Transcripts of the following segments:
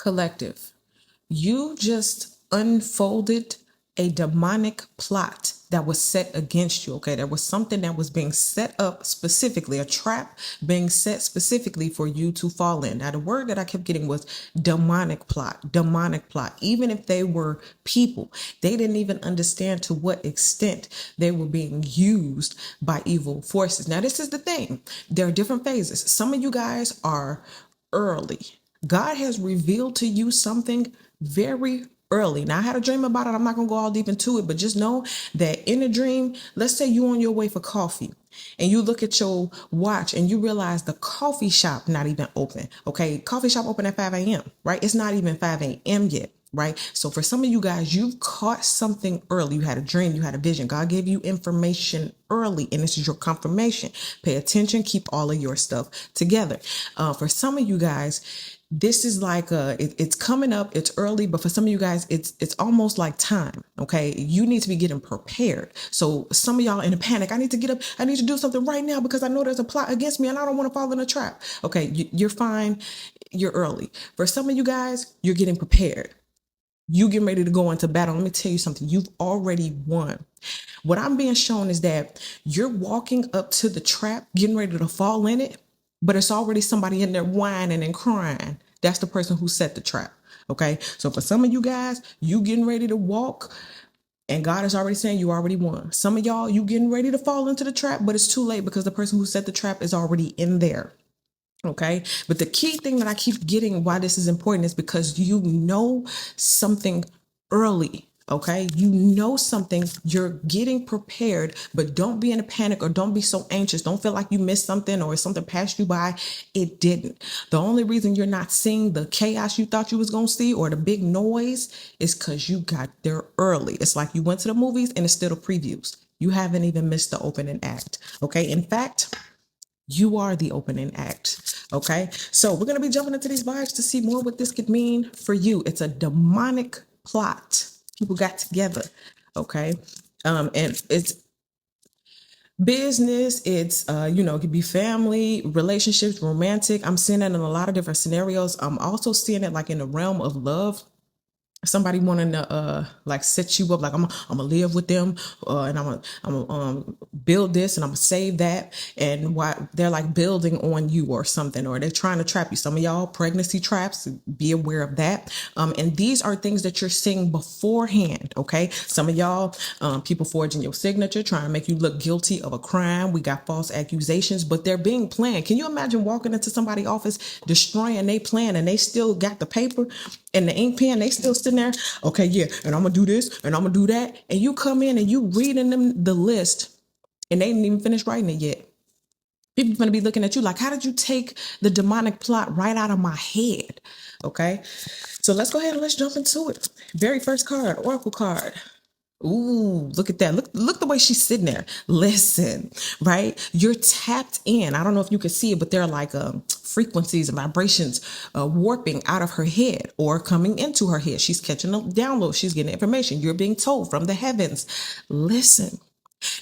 Collective, you just unfolded a demonic plot that was set against you. Okay, there was something that was being set up specifically, a trap being set specifically for you to fall in. Now, the word that I kept getting was demonic plot, demonic plot. Even if they were people, they didn't even understand to what extent they were being used by evil forces. Now, this is the thing, there are different phases. Some of you guys are early. God has revealed to you something very early. Now, I had a dream about it. I'm not going to go all deep into it, but just know that in a dream, let's say you're on your way for coffee and you look at your watch and you realize the coffee shop not even open. Okay, coffee shop open at 5 a.m., right? It's not even 5 a.m. yet. Right. So for some of you guys, you've caught something early. You had a dream, you had a vision. God gave you information early, and this is your confirmation. Pay attention, keep all of your stuff together. For some of you guys, this is like it's coming up, it's early, but for some of you guys, it's almost like time. Okay, you need to be getting prepared. So some of y'all in a panic, I need to get up, I need to do something right now because I know there's a plot against me and I don't want to fall in a trap. Okay, you're fine, you're early. For some of you guys, you're getting prepared. You getting ready to go into battle. Let me tell you something. You've already won. What I'm being shown is that you're walking up to the trap, getting ready to fall in it, but it's already somebody in there whining and crying. That's the person who set the trap. Okay. So for some of you guys, you getting ready to walk and God is already saying you already won. Some of y'all, you getting ready to fall into the trap, but it's too late because the person who set the trap is already in there. Okay. But the key thing that I keep getting why this is important is because you know something early. Okay. You know something, you're getting prepared, but don't be in a panic or don't be so anxious. Don't feel like you missed something or something passed you by. It didn't. The only reason you're not seeing the chaos you thought you was going to see or the big noise is because you got there early. It's like you went to the movies and it's still the previews. You haven't even missed the opening act. Okay. In fact, you are the opening act. Okay. So we're going to be jumping into these vibes to see more what this could mean for you. It's a demonic plot. People got together. Okay. And it's business. It's, it could be family, relationships, romantic. I'm seeing it in a lot of different scenarios. I'm also seeing it like in the realm of love. Somebody wanting to like set you up, like I'm gonna live with them, and I'm gonna build this and I'm gonna save that, and why they're like building on you or something, or they're trying to trap you. Some of y'all pregnancy traps, be aware of that. And these are things that you're seeing beforehand. Okay, some of y'all people forging your signature, trying to make you look guilty of a crime. We got false accusations, but they're being planned. Can you imagine walking into somebody's office, destroying their plan, and they still got the paper and the ink pen, they still sitting there, okay, yeah, and I'm gonna do this and I'm gonna do that, and you come in and you reading them the list and they didn't even finish writing it yet. People are gonna be looking at you like, how did you take the demonic plot right out of my head? Okay, so let's go ahead and let's jump into it. Very first card, Oracle card. Ooh, look at that. Look the way she's sitting there. Listen, right? You're tapped in. I don't know if you can see it, but they're like frequencies and vibrations warping out of her head or coming into her head. She's catching a download. She's getting information. You're being told from the heavens. Listen.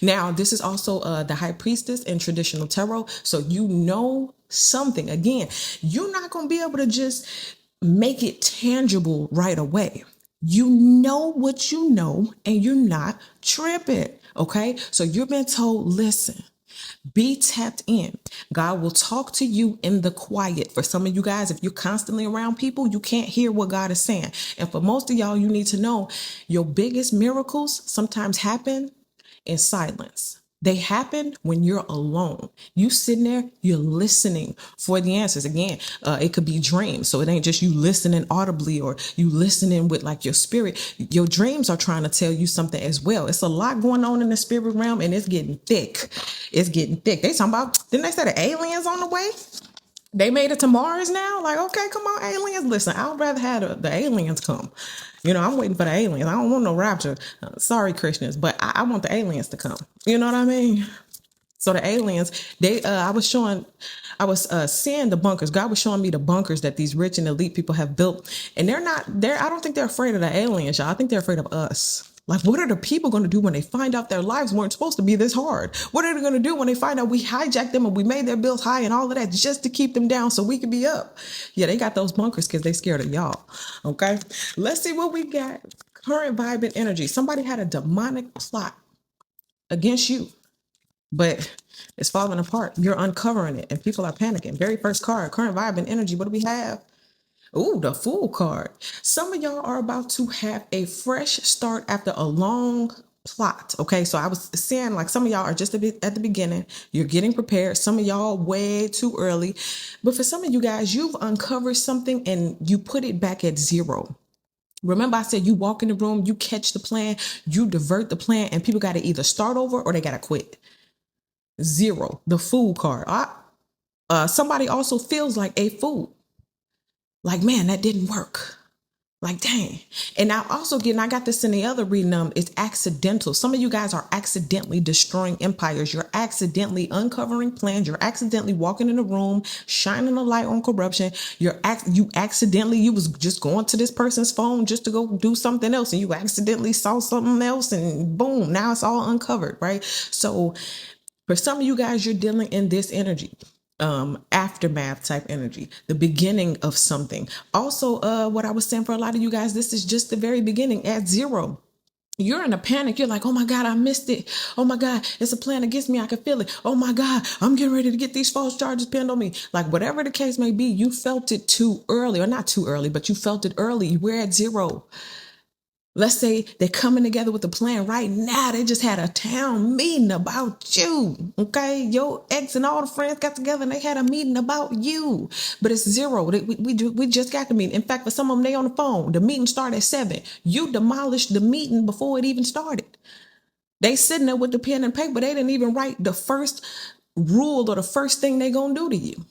Now, this is also the high priestess in traditional tarot. So you know something. Again, you're not going to be able to just make it tangible right away. You know what you know, and you're not tripping. Okay. So you're being told, listen, be tapped in. God will talk to you in the quiet. For some of you guys, if you're constantly around people, you can't hear what God is saying. And for most of y'all, you need to know your biggest miracles sometimes happen in silence. They happen when you're alone. You sitting there, you're listening for the answers. Again, it could be dreams. So it ain't just you listening audibly or you listening with like your spirit. Your dreams are trying to tell you something as well. It's a lot going on in the spirit realm and it's getting thick. It's getting thick. They talking about, didn't they say the aliens on the way? They made it to Mars now? Like, okay, come on, aliens. Listen, I'd rather have the aliens come. I'm waiting for the aliens. I don't want no rapture. Sorry, Christians, but I want the aliens to come. You know what I mean? So the aliens, I was seeing the bunkers. God was showing me the bunkers that these rich and elite people have built. And I don't think they're afraid of the aliens, y'all. I think they're afraid of us. Like, what are the people going to do when they find out their lives weren't supposed to be this hard? What are they going to do when they find out we hijacked them and we made their bills high and all of that just to keep them down so we could be up? Yeah, they got those bunkers because they scared of y'all. Okay, let's see what we got. Current vibe and energy. Somebody had a demonic plot against you, but it's falling apart. You're uncovering it and people are panicking. Very first card, current vibe and energy. What do we have? Ooh, the Fool card. Some of y'all are about to have a fresh start after a long plot. Okay, so I was saying like some of y'all are just a bit at the beginning. You're getting prepared. Some of y'all way too early. But for some of you guys, you've uncovered something and you put it back at zero. Remember I said you walk in the room, you catch the plan, you divert the plan, and people got to either start over or they got to quit. Zero, the Fool card. Somebody also feels like a fool. Like, man, that didn't work. Like, dang. And now also getting, I got this in the other reading, it's accidental. Some of you guys are accidentally destroying empires. You're accidentally uncovering plans. You're accidentally walking in a room, shining a light on corruption. You was just going to this person's phone just to go do something else. And you accidentally saw something else and boom, now it's all uncovered, right? So for some of you guys, you're dealing in this energy. Aftermath type energy, the beginning of something. Also, what I was saying for a lot of you guys, this is just the very beginning at zero. You're in a panic. You're like, oh my God, I missed it. Oh my God, it's a plan against me. I can feel it. Oh my God, I'm getting ready to get these false charges pinned on me. Like whatever the case may be, you felt it too early, or not too early, but you felt it early. We're at zero. Let's say they're coming together with a plan right now. They just had a town meeting about you. Okay. Your ex and all the friends got together and they had a meeting about you. But it's zero. We just got the meeting. In fact, for some of them, they on the phone. The meeting started at 7. You demolished the meeting before it even started. They sitting there with the pen and paper. They didn't even write the first rule or the first thing they gonna do to you.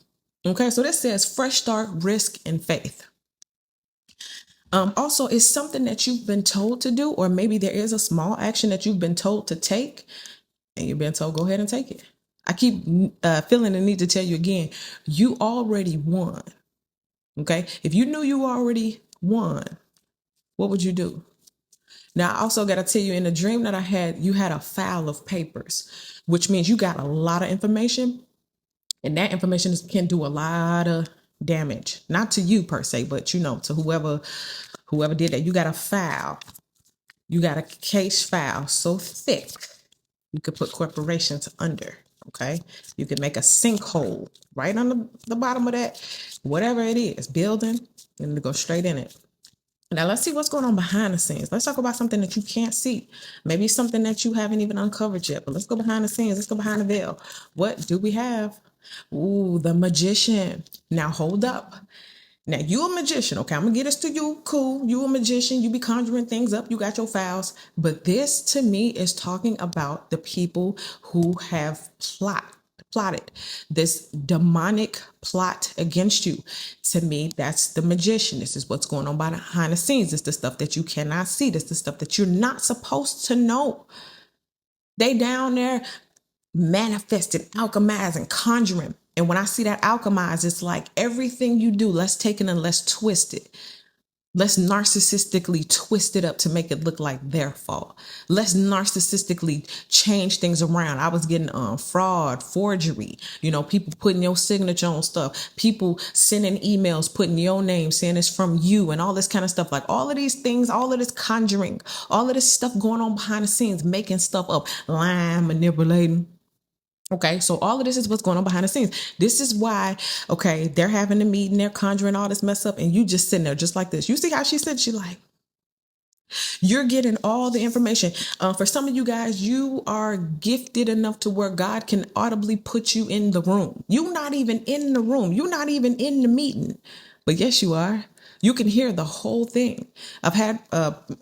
Okay. So this says fresh start, risk, and faith. Also, it's something that you've been told to do, or maybe there is a small action that you've been told to take, and you've been told, go ahead and take it. I keep feeling the need to tell you again, you already won. Okay. If you knew you already won, what would you do? Now, I also got to tell you, in the dream that I had, you had a file of papers, which means you got a lot of information, and that information can do a lot of damage, not to you per se, but to whoever did that. You got a file. You got a case file so thick you could put corporations under. Okay, you could make a sinkhole right on the bottom of that, whatever it is, building, and go straight in it. Now let's see what's going on behind the scenes. Let's talk about something that you can't see. Maybe something that you haven't even uncovered yet, but let's go behind the scenes. Let's go behind the veil. What do we have? Ooh, the Magician. Now hold up. Now you a magician, okay? I'm gonna get this to you. Cool. You a magician. You be conjuring things up. You got your files. But this to me is talking about the people who have plotted this demonic plot against you. To me, that's the magician. This is what's going on behind the scenes. It's the stuff that you cannot see. This is the stuff that you're not supposed to know. They down there manifesting, alchemizing, conjuring. And when I see that alchemize, it's like everything you do, let's take it and let's twist it. Let's narcissistically twist it up to make it look like their fault. Let's narcissistically change things around. I was getting fraud, forgery, people putting your signature on stuff, people sending emails, putting your name, saying it's from you and all this kind of stuff. Like all of these things, all of this conjuring, all of this stuff going on behind the scenes, making stuff up, lying, manipulating. Okay, so all of this is what's going on behind the scenes. This is why, okay, they're having a meeting, they're conjuring all this mess up, and you just sitting there just like this. You see how she said, she like, you're getting all the information. For some of you guys, you are gifted enough to where God can audibly put you in the room. You're not even in the room. You're not even in the meeting. But yes, you are. You can hear the whole thing. I've had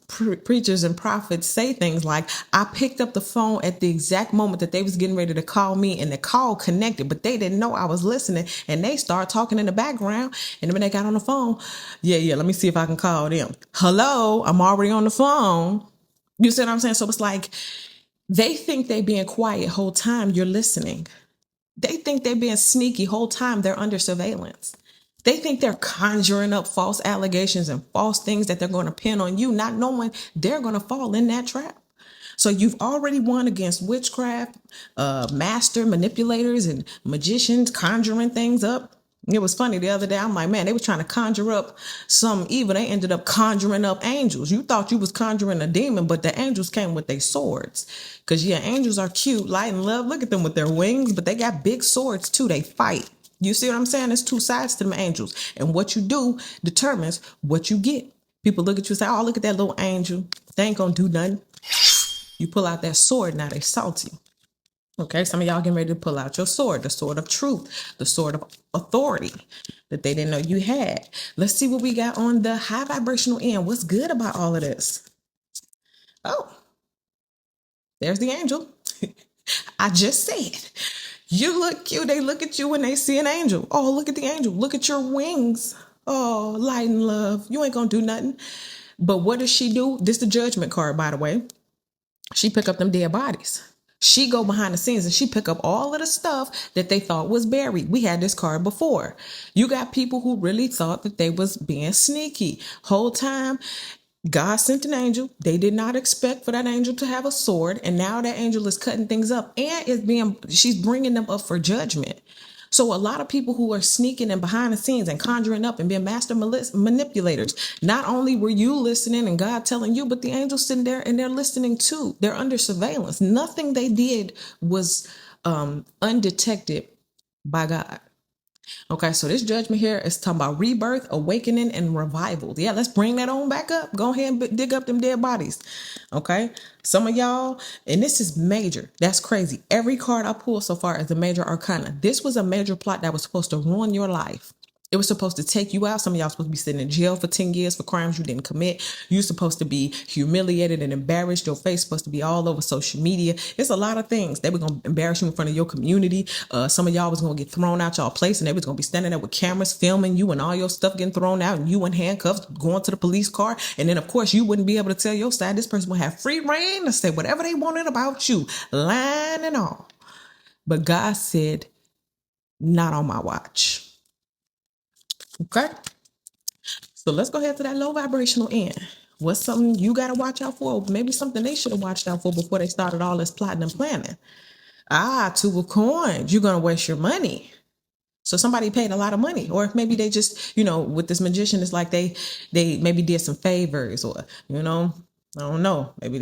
preachers and prophets say things like, I picked up the phone at the exact moment that they was getting ready to call me, and the call connected, but they didn't know I was listening, and they start talking in the background. And when they got on the phone, yeah, let me see if I can call them. Hello, I'm already on the phone. You see what I'm saying? So it's like they think they being quiet whole time you're listening. They think they're being sneaky whole time they're under surveillance. They think they're conjuring up false allegations and false things that they're going to pin on you, not knowing they're going to fall in that trap. So you've already won against witchcraft, master manipulators and magicians conjuring things up. It was funny the other day. I'm like, man, they were trying to conjure up some evil. They ended up conjuring up angels. You thought you was conjuring a demon, but the angels came with their swords. Because, yeah, angels are cute, light and love. Look at them with their wings, but they got big swords too. They fight. You see what I'm saying? There's two sides to them angels. And what you do determines what you get. People look at you and say, oh, look at that little angel. They ain't going to do nothing. You pull out that sword, now they salty. Okay, some of y'all getting ready to pull out your sword, the sword of truth, the sword of authority that they didn't know you had. Let's see what we got on the high vibrational end. What's good about all of this? Oh, there's the angel. I just said, you look cute. They look at you when they see an angel. Oh, look at the angel. Look at your wings. Oh, light and love. You ain't gonna do nothing. But what does she do? This is the judgment card, by the way. She pick up them dead bodies. She go behind the scenes and she pick up all of the stuff that they thought was buried. We had this card before. You got people who really thought that they was being sneaky. Whole time, God sent an angel. They did not expect for that angel to have a sword. And now that angel is cutting things up and she's bringing them up for judgment. So a lot of people who are sneaking and behind the scenes and conjuring up and being master manipulators, not only were you listening and God telling you, but the angels sitting there and they're listening too. They're under surveillance. Nothing they did was undetected by God. Okay, so this judgment here is talking about rebirth, awakening, and revival. Yeah, let's bring that on back up. Go ahead and dig up them dead bodies. Okay, some of y'all, and this is major. That's crazy. Every card I pulled so far is a major arcana. This was a major plot that was supposed to ruin your life. It was supposed to take you out. Some of y'all supposed to be sitting in jail for 10 years for crimes you didn't commit. You're supposed to be humiliated and embarrassed. Your face supposed to be all over social media. It's a lot of things. They were going to embarrass you in front of your community. Some of y'all was going to get thrown out y'all place and they was going to be standing there with cameras filming you and all your stuff getting thrown out and you in handcuffs going to the police car. And then, of course, you wouldn't be able to tell your side. This person would have free reign to say whatever they wanted about you, lying and all. But God said, not on my watch. Okay, so let's go ahead to that low vibrational end. What's something you got to watch out for? Maybe something they should have watched out for before they started all this plotting and planning. Two of coins. You're going to waste your money. So somebody paid a lot of money, or maybe they just, with this magician, it's like they maybe did some favors, or, I don't know. Maybe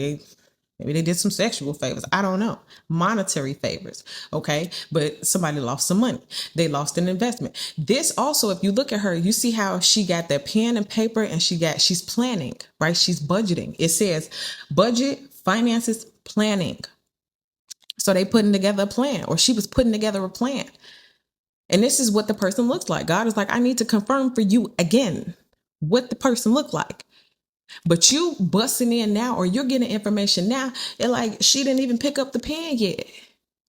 they did some sexual favors. I don't know. Monetary favors. Okay. But somebody lost some money. They lost an investment. This also, if you look at her, you see how she got that pen and paper and she's planning, right? She's budgeting. It says budget, finances, planning. So they putting together a plan, or she was putting together a plan. And this is what the person looks like. God is like, I need to confirm for you again what the person looked like. But you busting in now, or you're getting information now, it's like she didn't even pick up the pen yet.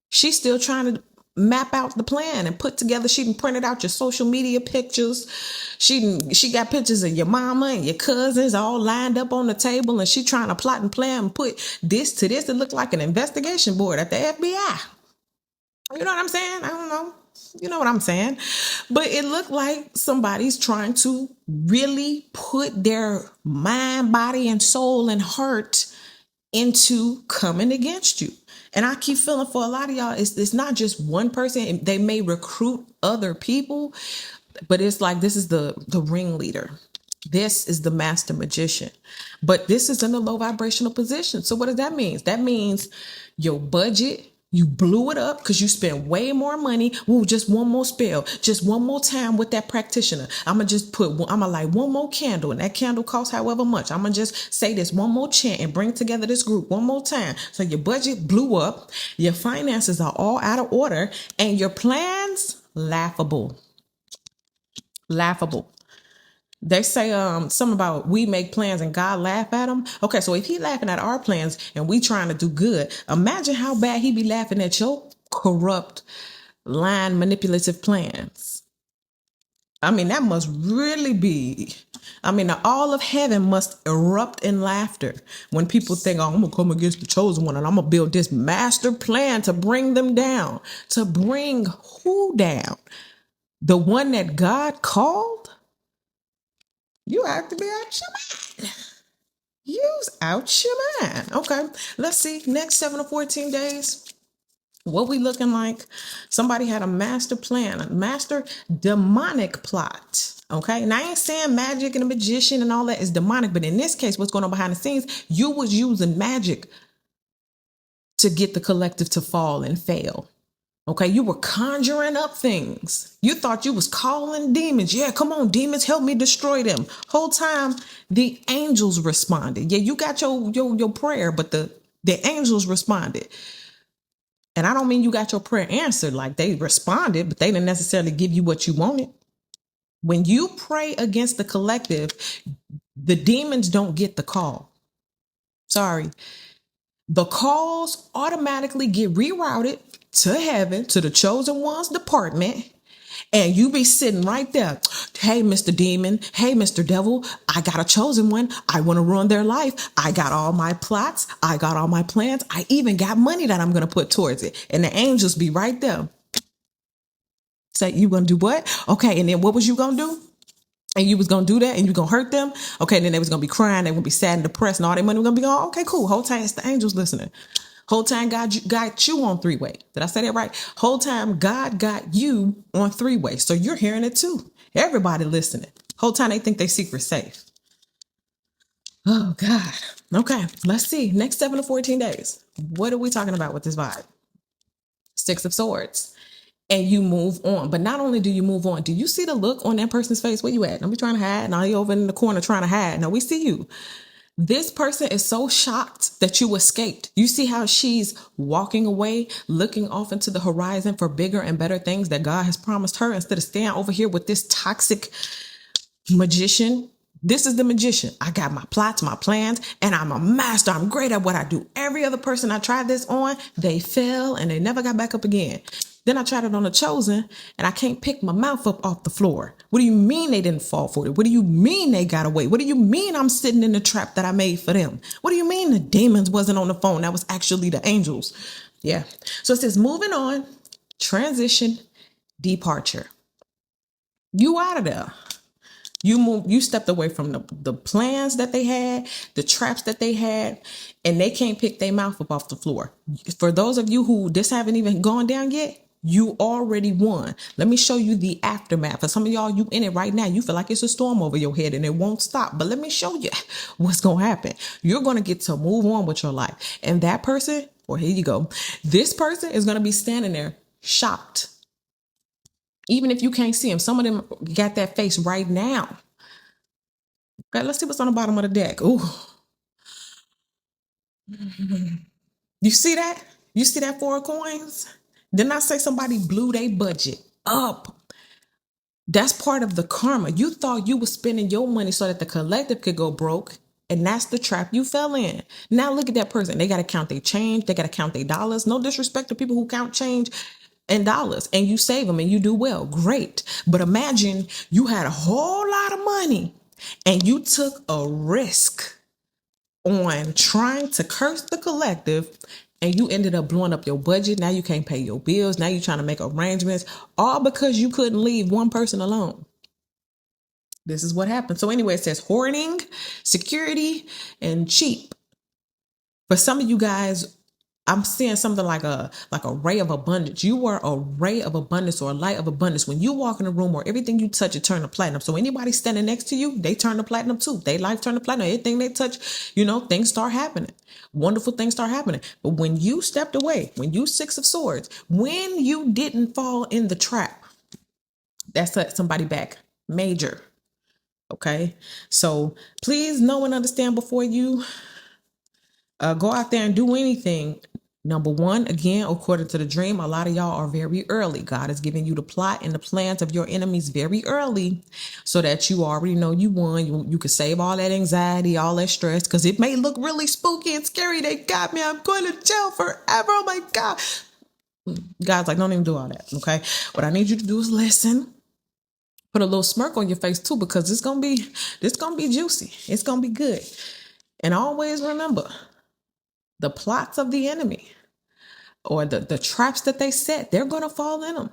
She's still trying to map out the plan and put together. She done printed out your social media pictures. She got pictures of your mama and your cousins all lined up on the table, and she trying to plot and plan and put this to this. It looked like an investigation board at the FBI. You know what I'm saying? I don't know. You know what I'm saying? But it looked like somebody's trying to really put their mind, body, and soul and heart into coming against you. And I keep feeling for a lot of y'all, it's not just one person. They may recruit other people, but it's like this is the ringleader. This is the master magician. But this is in a low vibrational position. So what does that mean? That means your budget, you blew it up because you spent way more money. Ooh, just one more spell, just one more time with that practitioner. I'm going to light one more candle, and that candle costs however much. I'm going to just say this one more chant and bring together this group one more time. So your budget blew up, your finances are all out of order, and your plans, laughable. Laughable. They say something about we make plans and God laugh at them. Okay, so if he laughing at our plans and we trying to do good, imagine how bad he be laughing at your corrupt, lying, manipulative plans. I mean, that must really be. I mean, all of heaven must erupt in laughter when people think, oh, I'm going to come against the chosen one and I'm going to build this master plan to bring them down. To bring who down? The one that God called, you have to be out your mind. You's out your mind. Okay, let's see. Next 7 to 14 days. What we looking like? Somebody had a master plan, a master demonic plot. Okay, and I ain't saying magic and a magician and all that is demonic, but in this case, what's going on behind the scenes? You was using magic to get the collective to fall and fail. Okay, you were conjuring up things. You thought you was calling demons. Yeah, come on, demons, help me destroy them. Whole time the angels responded. Yeah, you got your prayer, but the angels responded. And I don't mean you got your prayer answered, like they responded, but they didn't necessarily give you what you wanted. When you pray against the collective, the demons don't get the call. Sorry. The calls automatically get rerouted to heaven, to the chosen one's department, and you be sitting right there. Hey, Mr. Demon. Hey, Mr. Devil. I got a chosen one. I want to run their life. I got all my plots. I got all my plans. I even got money that I'm going to put towards it. And the angels be right there. Say, you going to do what? Okay. And then what was you going to do? And you was going to do that and you going to hurt them. Okay. And then they was going to be crying. They were going to be sad and depressed and all their money was going to be gone. Okay, cool. Whole time it's the angels listening. Whole time God got you on three-way. Did I say that right? Whole time God got you on three-way. So you're hearing it too. Everybody listening. Whole time they think they secret safe. Oh God. Okay. Let's see. Next 7 to 14 days. What are we talking about with this vibe? Six of Swords. And you move on. But not only do you move on, do you see the look on that person's face? Where you at? Don't be trying to hide. Now you over in the corner trying to hide. No, we see you. This person is so shocked that you escaped. You see how she's walking away, looking off into the horizon for bigger and better things that God has promised her instead of staying over here with this toxic magician. This is the magician. I got my plots, my plans, and I'm a master. I'm great at what I do. Every other person I tried this on, they fell and they never got back up again. Then I tried it on the chosen and I can't pick my mouth up off the floor. What do you mean they didn't fall for it? What do you mean they got away? What do you mean I'm sitting in the trap that I made for them? What do you mean the demons wasn't on the phone? That was actually the angels. Yeah. So it says moving on, transition, departure. You out of there. You stepped away from the plans that they had, the traps that they had, and they can't pick their mouth up off the floor. For those of you who this haven't even gone down yet, you already won. Let me show you the aftermath. For some of y'all, you in it right now. You feel like it's a storm over your head and it won't stop. But let me show you what's going to happen. You're going to get to move on with your life. And that person, or here you go, this person is going to be standing there shocked. Even if you can't see them, some of them got that face right now. Okay, let's see what's on the bottom of the deck. Ooh. You see that? You see that 4 of coins? Didn't I say somebody blew their budget up? That's part of the karma. You thought you were spending your money so that the collective could go broke. And that's the trap you fell in. Now look at that person. They got to count their change. They got to count their dollars. No disrespect to people who count change and dollars and you save them and you do well. Great. But imagine you had a whole lot of money and you took a risk on trying to curse the collective and you ended up blowing up your budget. Now you can't pay your bills. Now you're trying to make arrangements, all because you couldn't leave one person alone. This is what happened. So anyway, it says hoarding, security, and cheap. For some of you guys, I'm seeing something like a ray of abundance. You were a ray of abundance or a light of abundance. When you walk in a room or everything you touch, it turn to platinum. So anybody standing next to you, they turn to platinum too. They life turn to platinum. Anything they touch, things start happening. Wonderful things start happening. But when you stepped away, when you 6 of Swords, when you didn't fall in the trap, that set somebody back major. Okay. So please know and understand before you go out there and do anything. Number one, again, according to the dream, a lot of y'all are very early. God is giving you the plot and the plans of your enemies very early so that you already know you won. You can save all that anxiety, all that stress, because it may look really spooky and scary. They got me. I'm going to jail forever. Oh my God. God's like, don't even do all that. Okay. What I need you to do is listen. Put a little smirk on your face too, because it's going to be juicy. It's going to be good. And always remember, the plots of the enemy or the traps that they set, they're going to fall in them.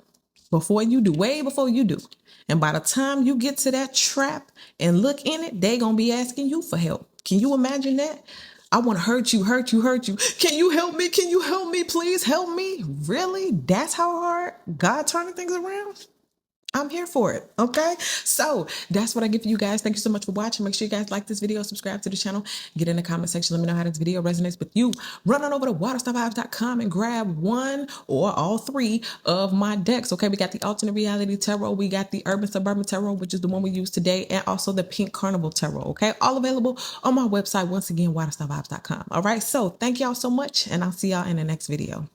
before you do, way before you do. And by the time you get to that trap and look in it, they gonna be asking you for help. Can you imagine that? I want to hurt you, hurt you, hurt you. Can you help me? Can you help me? Please help me. Really? That's how hard God turning things around? I'm here for it. Okay. So that's what I give for you guys. Thank you so much for watching. Make sure you guys like this video, subscribe to the channel, get in the comment section. Let me know how this video resonates with you. Run on over to waterstarvibes.com and grab one or all three of my decks. Okay. We got the alternate reality tarot. We got the urban suburban tarot, which is the one we use today, and also the pink carnival tarot. Okay. All available on my website. Once again, waterstarvibes.com. All right. So thank y'all so much, and I'll see y'all in the next video.